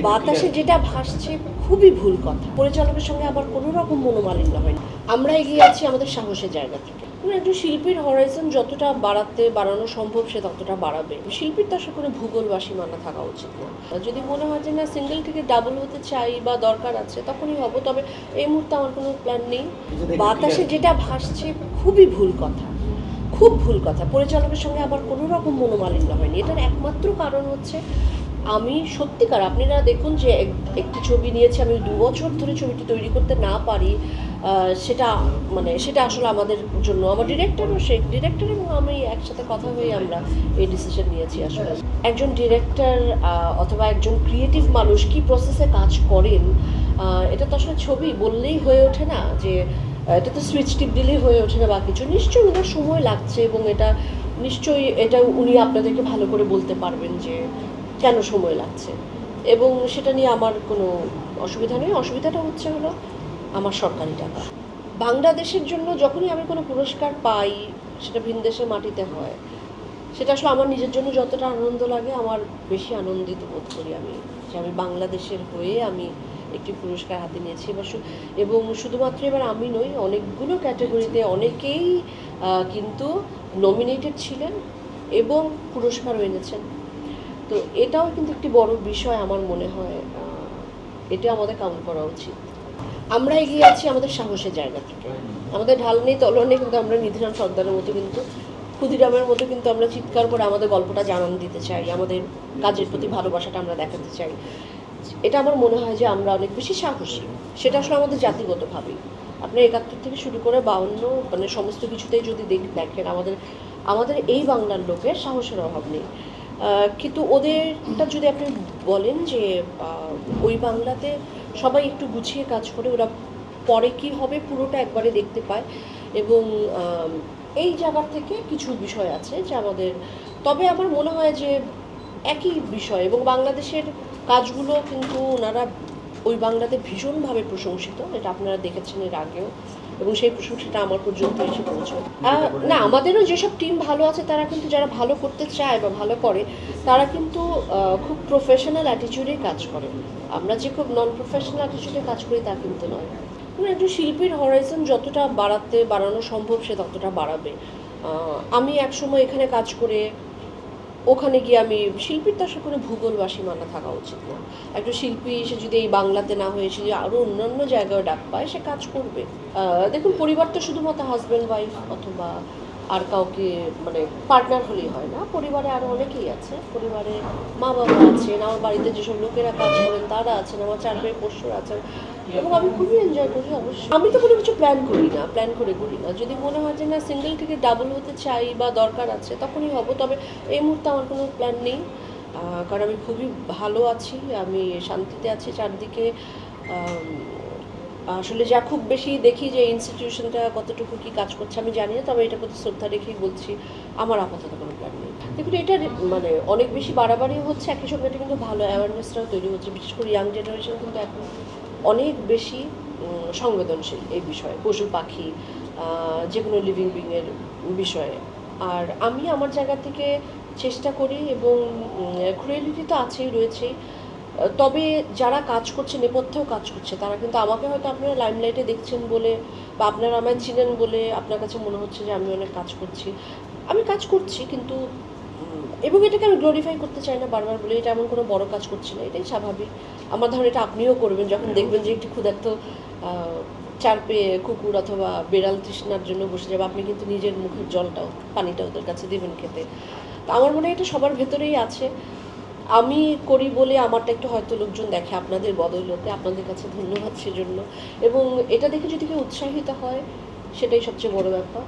বাতাসে যেটা ভাসছে খুবই ভুল কথা। পরিচালকের সঙ্গে আবার কোনো রকম মনোমালিন্য হয়নি। আমরা এগিয়ে আছি আমাদের সাহসের জায়গা থেকে। একজন শিল্পীর হরাইজন যতটা বাড়ানো সম্ভব সে ততটা বাড়াবে। শিল্পীর তো আসলে কোনো ভূগোলবাসী মানা থাকা উচিত না। যদি মনে হয় যে না সিঙ্গেল থেকে ডাবল হতে চাই বা দরকার আছে তখনই হব, তবে এই মুহূর্তে আমার কোনো প্ল্যান নেই। বাতাসে যেটা ভাসছে খুবই ভুল কথা, খুব ভুল কথা। পরিচালকের সঙ্গে আবার কোনো রকম মনোমালিন্য হয়নি। এটার একমাত্র কারণ হচ্ছে আমি সত্যিকার, আপনারা দেখুন যে একটি ছবি নিয়েছি, আমি 2 বছর ধরে ছবিটি তৈরি করতে না পারি, সেটা আসলে আমাদের জন্য, আমার ডিরেক্টর এবং আমি একসাথে কথা হয়ে আমরা এই ডিসিশন নিয়েছি। আসলে একজন ডিরেক্টর অথবা একজন ক্রিয়েটিভ মানুষ কি প্রসেসে কাজ করেন, এটা তো আসলে ছবি বললেই হয়ে ওঠে না, যে এটা তো সুইচ টিপ দিলেই হয়ে ওঠে না বা কিছু। নিশ্চয়ই ওনার সময় লাগছে এবং এটা উনি আপনাদেরকে ভালো করে বলতে পারবেন যে কেন সময় লাগছে, এবং সেটা নিয়ে আমার কোনো অসুবিধা নেই। অসুবিধাটা হলো আমার সরকারি টাকা। বাংলাদেশের জন্য যখনই আমি কোনো পুরস্কার পাই, সেটা ভিনদেশের মাটিতে হয়, সেটা আসলে আমার নিজের জন্য যতটা আনন্দ লাগে, আমার বেশি আনন্দিত বোধ করি আমি যে আমি বাংলাদেশের হয়ে আমি একটি পুরস্কার হাতে নিয়েছি। এবং শুধুমাত্র এবার আমি নই, অনেকগুলো ক্যাটাগরিতে অনেকেই কিন্তু নমিনেটেড ছিলেন এবং পুরস্কারও এনেছেন। তো এটাও কিন্তু একটি বড় বিষয় আমার মনে হয়, এটা আমাদের কাউন্ট করা উচিত। আমরা এগিয়ে আছি আমাদের সাহসের জায়গা থেকে। আমাদের ঢাল নেই, তলোয়ার নেই, কিন্তু আমরা নিধিরাম সর্দারের মতো, কিন্তু ক্ষুদিরামের মতো কিন্তু আমরা চিৎকার করে আমাদের গল্পটা জানান দিতে চাই, আমাদের কাজের প্রতি ভালোবাসাটা আমরা দেখাতে চাই। এটা আমার মনে হয় যে আমরা অনেক বেশি সাহসী, সেটা আসলে আমাদের জাতিগতভাবেই। আপনি 71 থেকে শুরু করে 52 সমস্ত কিছুতেই যদি দেখেন, আমাদের এই বাংলার লোকের সাহসের অভাব নেই। কিন্তু ওদেরটা যদি আপনি বলেন যে ওই বাংলাতে সবাই একটু গুছিয়ে কাজ করে, ওরা পরে কি হবে পুরোটা একবারে দেখতে পায়, এবং এই জায়গা থেকে কিছু বিষয় আছে যে তবে আমার মনে হয় যে একই বিষয়, এবং বাংলাদেশের কাজগুলো কিন্তু ওনারা ওই বাংলাতে ভীষণভাবে প্রশংসিত, এটা আপনারা দেখেছেন এর আগেও, এবং সেই প্রশংসাটা আমার পর্যন্ত এসে পৌঁছয়। না, আমাদেরও যেসব টিম ভালো আছে তারা কিন্তু, যারা ভালো করতে চায় বা ভালো করে, তারা কিন্তু খুব প্রফেশনাল অ্যাটিটিউডে কাজ করে। আমরা যে খুব নন প্রফেশনাল অ্যাটিটিউডে কাজ করি তা কিন্তু নয়। একজন শিল্পীর হরাইজন যতটা বাড়ানো সম্ভব সে ততটা বাড়াবে। আমি একসময় এখানে কাজ করে ওখানে গিয়ে শিল্পীর তো আসলে কোনো ভূগোলবাসী মানা থাকা উচিত না। একটা শিল্পী সে যদি এই বাংলাতে না হয়ে সে আরও অন্যান্য জায়গায় ডাক পায়, সে কাজ করবে। দেখুন, পরিবার তো শুধুমাত্র হাজব্যান্ড ওয়াইফ অথবা আর কাউকে পার্টনার হলেই হয় না। পরিবারে আরও অনেকেই আছে, পরিবারে মা বাবা আছেন, আমার বাড়িতে যেসব লোকেরা কাজ করেন তারা আছেন, আমার চারপাশে পশুরা আছেন, এবং আমি খুবই এনজয় করি। অবশ্যই আমি তো কোনো কিছু প্ল্যান করি না। যদি মনে হয় যে না সিঙ্গেল থেকে ডাবল হতে চাই বা দরকার আছে তখনই হব, তবে এই মুহূর্তে আমার কোনো প্ল্যান নেই। কারণ আমি খুবই ভালো আছি, আমি শান্তিতে আছি চারদিকে। আসলে যা খুব বেশি দেখি যে ইনস্টিটিউশনটা কতটুকু কী কাজ করছে আমি জানি না, তবে এটা প্রতি শ্রদ্ধা রেখেই বলছি আমার আপাতত কোনো প্ল্যান নেই। দেখুন, এটা অনেক বেশি বাড়াবাড়ি হচ্ছে, একই সঙ্গে এটা কিন্তু ভালো অ্যাওয়ারনেসটাও তৈরি হচ্ছে। বিশেষ করে ইয়াং জেনারেশন কিন্তু এখন অনেক বেশি সংবেদনশীল এই বিষয়ে, পশু পাখি, যে কোনো লিভিং বিংয়ের বিষয়ে। আর আমি আমার জায়গা থেকে চেষ্টা করি, এবং ক্রুয়েলিটি তো রয়েছেই। তবে যারা কাজ করছে, নেপথ্যেও কাজ করছে, তারা কিন্তু আমাকে হয়তো আপনারা লাইমলাইটে দেখছেন বলে বা আপনারা আমায় চিনেন বলে আপনার কাছে মনে হচ্ছে যে আমি অনেক কাজ করছি। আমি কাজ করছি, কিন্তু এবং এটাকে আমি গ্লোরিফাই করতে চাই না বারবার বলে এটা এমন কোনো বড় কাজ করছি না, এটাই স্বাভাবিক। আমার ধারণা এটা আপনিও করবেন যখন দেখবেন যে একটি ক্ষুধার্ত চার পেয়ে কুকুর অথবা বেড়াল তৃষ্ণার জন্য বসে যাবে, আপনি কিন্তু নিজের মুখের পানিটা ওদের কাছে দেবেন খেতে। তো আমার মনে হয় এটা সবার ভেতরেই আছে। আমি করি বলে আমারটা একটু হয়তো লোকজন দেখে আপনাদের বদৌলতে, আপনাদের কাছে ধন্যবাদ সেজন্য। এবং এটা দেখে যদি কেউ উৎসাহিত হয়, সেটাই সবচেয়ে বড় ব্যাপার।